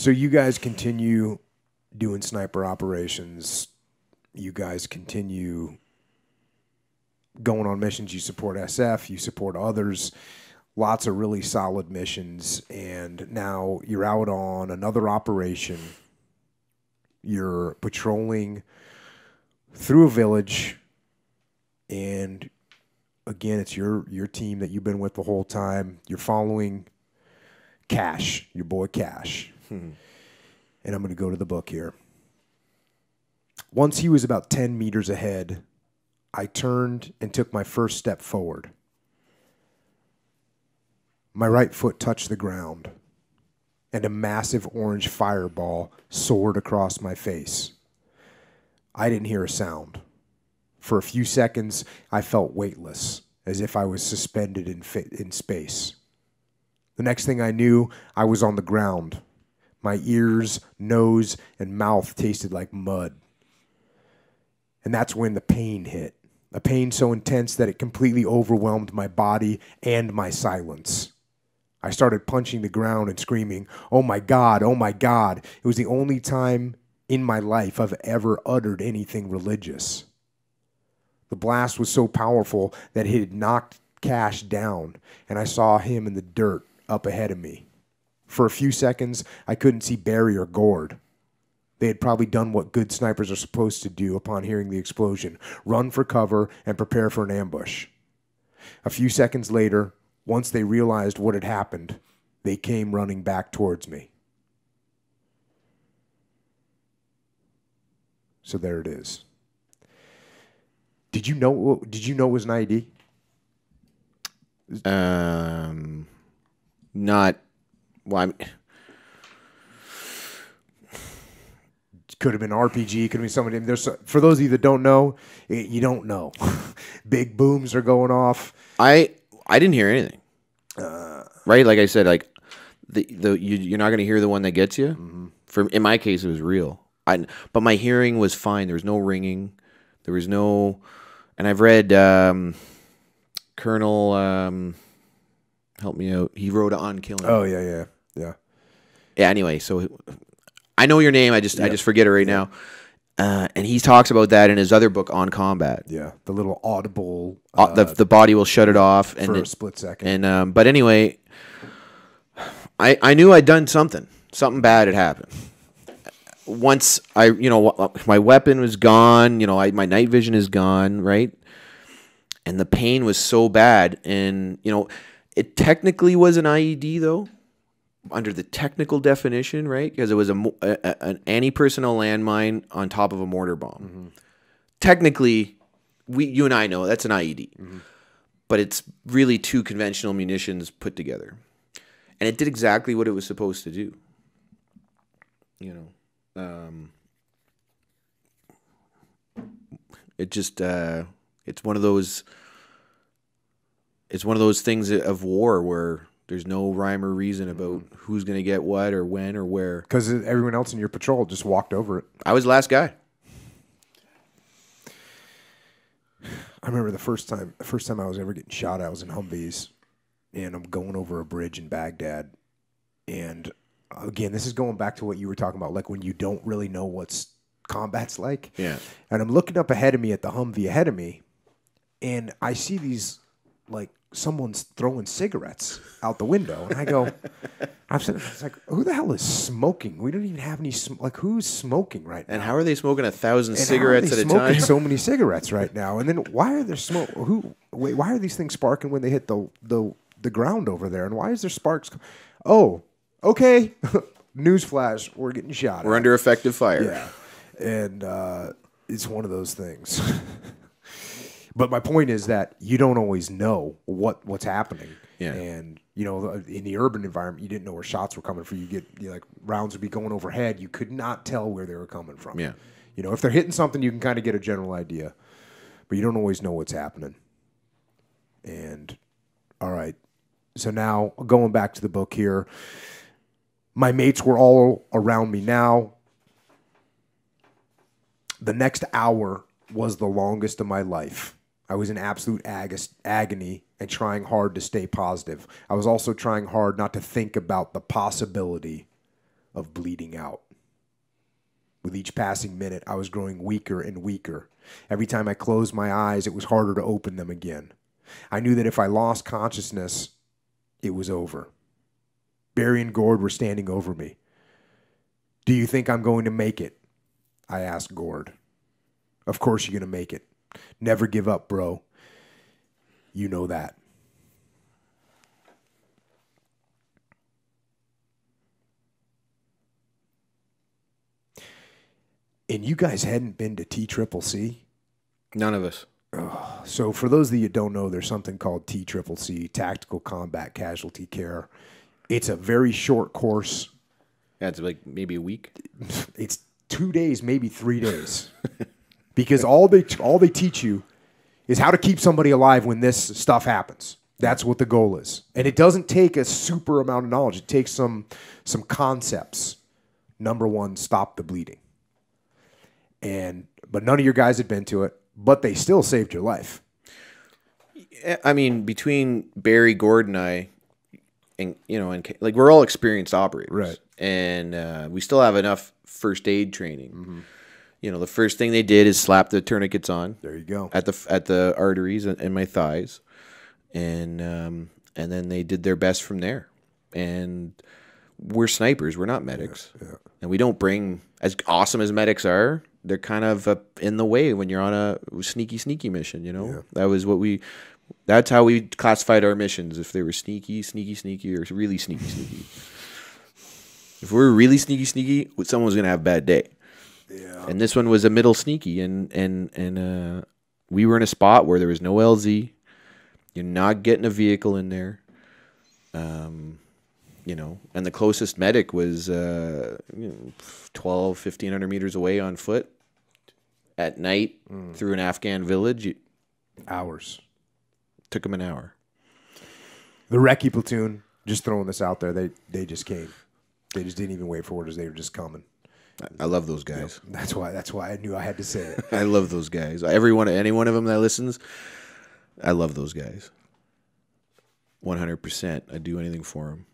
So you guys continue doing sniper operations. You guys continue going on missions. You support SF. You support others. Lots of really solid missions. And now you're out on another operation. You're patrolling through a village. And again, it's your team that you've been with the whole time. You're following Cash, your boy Cash. And I'm going to go to the book here. Once he was about 10 meters ahead, I turned and took my first step forward. My right foot touched the ground, and a massive orange fireball soared across my face. I didn't hear a sound. For a few seconds, I felt weightless, as if I was suspended in space. The next thing I knew, I was on the ground. My ears, nose, and mouth tasted like mud. And that's when the pain hit. A pain so intense that it completely overwhelmed my body and my silence. I started punching the ground and screaming, "Oh my God, oh my God." It was the only time in my life I've ever uttered anything religious. The blast was so powerful that it had knocked Cash down, and I saw him in the dirt up ahead of me. For a few seconds, I couldn't see Barry or Gord. They had probably done what good snipers are supposed to do upon hearing the explosion: run for cover and prepare for an ambush. A few seconds later, once they realized what had happened, they came running back towards me. So there it is. Did you know it was an IED? Not. Well, could have been RPG. Could have been somebody. There's, for those of you that don't know, you don't know. Big booms are going off. I didn't hear anything. Right, like I said, like you're not going to hear the one that gets you. Mm-hmm. In my case, it was real. But my hearing was fine. There was no ringing. There was no. And I've read Colonel. Help me out. He wrote On Killing. Oh yeah. Yeah. Anyway, so I know your name. I just forget it right now. And he talks about that in his other book, On Combat. Yeah, the little audible. The body will shut it off for a split second. And but anyway, I knew I'd done something. Something bad had happened. Once my weapon was gone. My night vision is gone. Right, and the pain was so bad, and it technically was an IED though. Under the technical definition, right? Because it was an anti-personnel landmine on top of a mortar bomb. Mm-hmm. Technically, you and I know that's an IED. Mm-hmm. But it's really two conventional munitions put together. And it did exactly what it was supposed to do. It just, it's one of those things of war where there's no rhyme or reason about who's going to get what or when or where. Because everyone else in your patrol just walked over it. I was the last guy. I remember the first time I was ever getting shot, I was in Humvees, and I'm going over a bridge in Baghdad. And again, this is going back to what you were talking about, like when you don't really know what's combat's like. Yeah. And I'm looking up ahead of me at the Humvee ahead of me, and I see these, like, someone's throwing cigarettes out the window. And I go, it's like, who the hell is smoking? We don't even have any, who's smoking right now? And how are they smoking 1,000 cigarettes at a time? Smoking so many cigarettes right now. And then why are there why are these things sparking when they hit the ground over there? And why is there sparks? Oh, okay. Newsflash, we're getting shot. We're under effective fire. Yeah. And it's one of those things. But my point is that you don't always know what's happening. Yeah. And, in the urban environment, you didn't know where shots were coming from. Rounds would be going overhead. You could not tell where they were coming from. Yeah. If they're hitting something, you can kind of get a general idea. But you don't always know what's happening. And, all right. So now, going back to the book here, my mates were all around me now. The next hour was the longest of my life. I was in absolute agony and trying hard to stay positive. I was also trying hard not to think about the possibility of bleeding out. With each passing minute, I was growing weaker and weaker. Every time I closed my eyes, it was harder to open them again. I knew that if I lost consciousness, it was over. Barry and Gord were standing over me. "Do you think I'm going to make it?" I asked Gord. "Of course you're going to make it. Never give up, bro. You know that." And you guys hadn't been to TCCC? None of us. So for those of you that don't know, there's something called TCCC, Tactical Combat Casualty Care. It's a very short course. Yeah, it's like maybe a week. It's 2 days, maybe 3 days. Because all they teach you is how to keep somebody alive when this stuff happens. That's what the goal is. And it doesn't take a super amount of knowledge. It takes some concepts. Number one, stop the bleeding. But none of your guys had been to it, but they still saved your life. I mean, between Barry, Gord, and I, and like we're all experienced operators, right? And we still have enough first aid training. Mm-hmm. The first thing they did is slap the tourniquets on. There you go. At the arteries and my thighs, and then they did their best from there. And we're snipers. We're not medics, and we don't bring, as awesome as medics are, they're kind of in the way when you're on a sneaky mission, That's how we classified our missions, if they were sneaky, or really sneaky. If we were really sneaky, someone was going to have a bad day. Yeah. And this one was a middle sneaky, and we were in a spot where there was no LZ. You're not getting a vehicle in there. And the closest medic was 1,500 meters away on foot at night through an Afghan village. Hours. Took him an hour. The recce platoon, just throwing this out there, they just came. They just didn't even wait for orders. They were just coming. I love those guys. That's why I knew I had to say it. I love those guys. Any one of them that listens, I love those guys. 100%. I'd do anything for them.